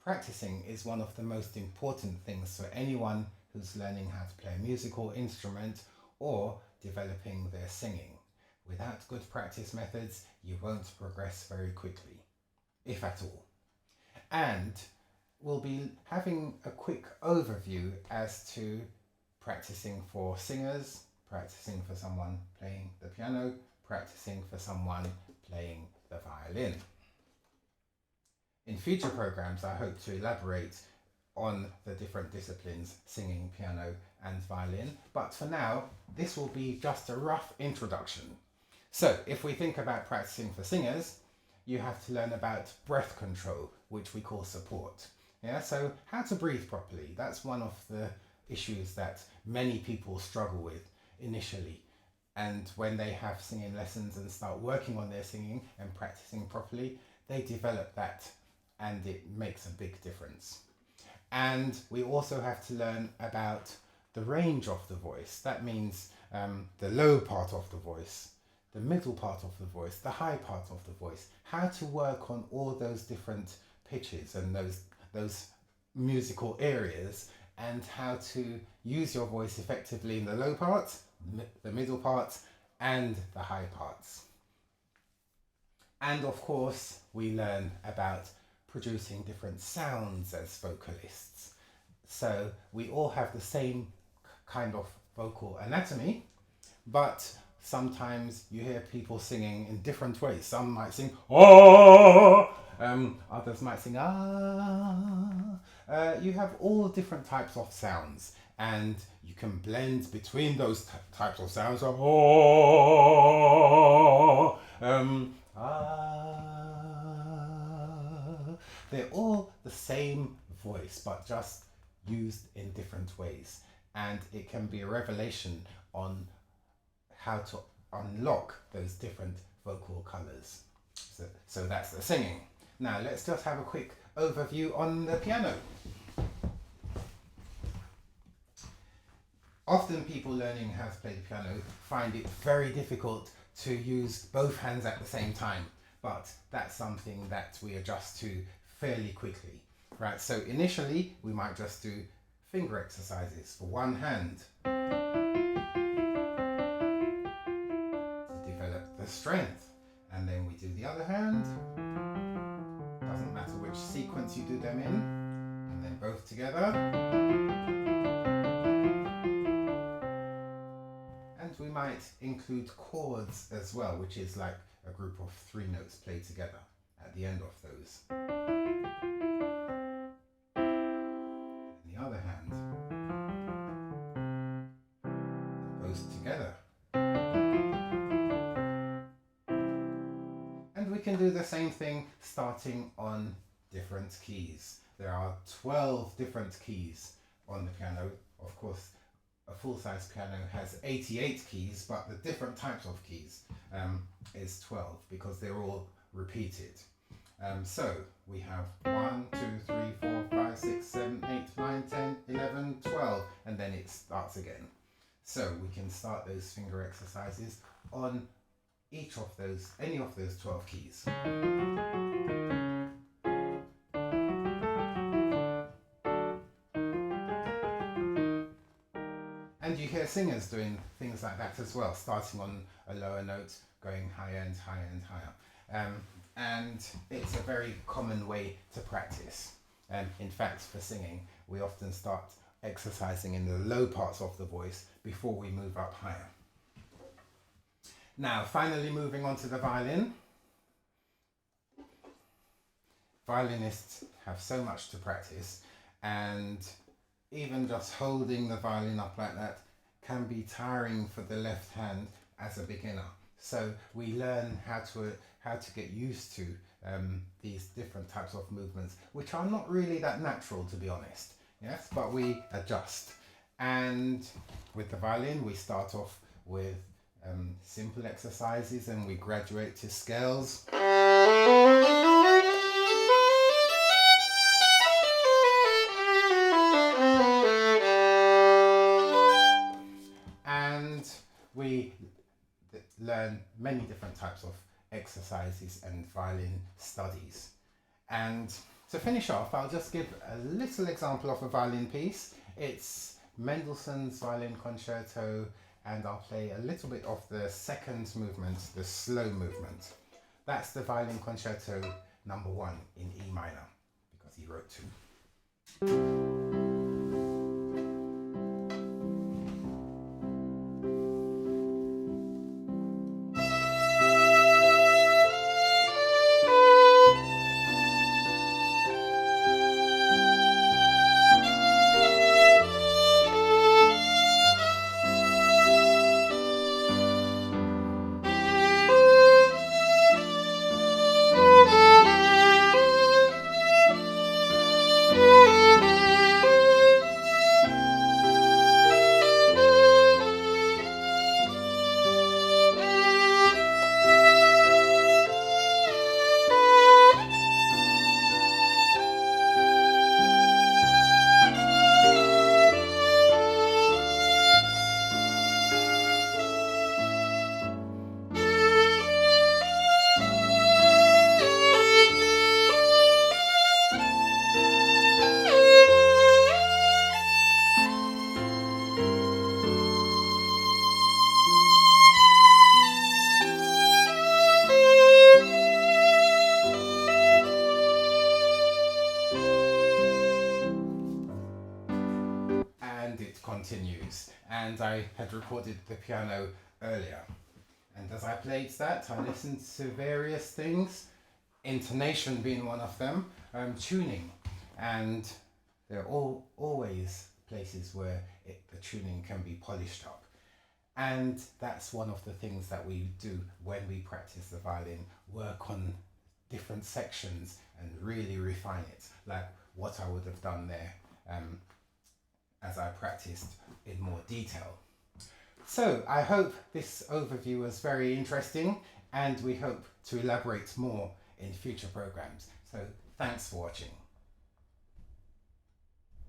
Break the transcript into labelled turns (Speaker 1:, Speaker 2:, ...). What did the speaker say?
Speaker 1: Practicing is one of the most important things for anyone who's learning how to play a musical instrument or developing their singing. Without good practice methods, you won't progress very quickly, if at all. And we'll be having a quick overview as to practicing for singers, practicing for someone playing the piano, practicing for someone playing the violin. In future programs, I hope to elaborate on the different disciplines, singing, piano and violin, but for now, this will be just a rough introduction. So, if we think about practicing for singers, you have to learn about breath control, which we call support. Yeah, so how to breathe properly. That's one of the issues that many people struggle with initially. And when they have singing lessons and start working on their singing and practicing properly, they develop that and it makes a big difference. And we also have to learn about the range of the voice. That means the low part of the voice, the middle part of the voice, the high part of the voice, how to work on all those different pitches and those musical areas, and how to use your voice effectively in the low parts, the middle parts, and the high parts. And of course, we learn about producing different sounds as vocalists. So we all have the same kind of vocal anatomy, but sometimes you hear people singing in different ways. Some might sing oh, others might sing ah. You have all different types of sounds, and you can blend between those types of sounds. Oh, ah. They're all the same voice, but just used in different ways, and it can be a revelation on how to unlock those different vocal colours. So that's the singing. Now let's just have a quick overview on the piano. Often people learning how to play the piano find it very difficult to use both hands at the same time, but that's something that we adjust to fairly quickly. Right, so initially we might just do finger exercises for one hand to develop the strength, and then we do the other hand. Doesn't matter which sequence you do them in, and then both together. And we might include chords as well, which is like a group of 3 notes played together at the end of those. And the other hand, both together. And we can do the same thing starting on different keys. There are 12 different keys on the piano. Of course, a full-size piano has 88 keys, but the different types of keys is 12 because they're all repeated. So we have 1, 2, 3, 4, 5, 6, 7, 8, 9, 10, 11, 12, and then it starts again. So we can start those finger exercises on each of those, any of those 12 keys. And you hear singers doing things like that as well, starting on a lower note, going higher and higher and higher. And it's a very common way to practice. In fact, for singing, we often start exercising in the low parts of the voice before we move up higher. Now, finally moving on to the violin. Violinists have so much to practice, and even just holding the violin up like that can be tiring for the left hand as a beginner. So we learn how to get used to these different types of movements, which are not really that natural, to be honest. Yes, but we adjust. And with the violin, we start off with simple exercises, and we graduate to scales. And we learn many different types of exercises and violin studies. And To finish off, I'll just give a little example of a violin piece. It's Mendelssohn's Violin Concerto, and I'll play a little bit of the second movement, the slow movement. That's the Violin Concerto number 1 in E minor, because he wrote 2. And it continues. And I had recorded the piano earlier. And as I played that, I listened to various things, intonation being one of them, tuning. And there are always places where the tuning can be polished up. And that's one of the things that we do when we practice the violin, work on different sections and really refine it, like what I would have done there as I practiced in more detail. So I hope this overview was very interesting, and we hope to elaborate more in future programs. So thanks for watching.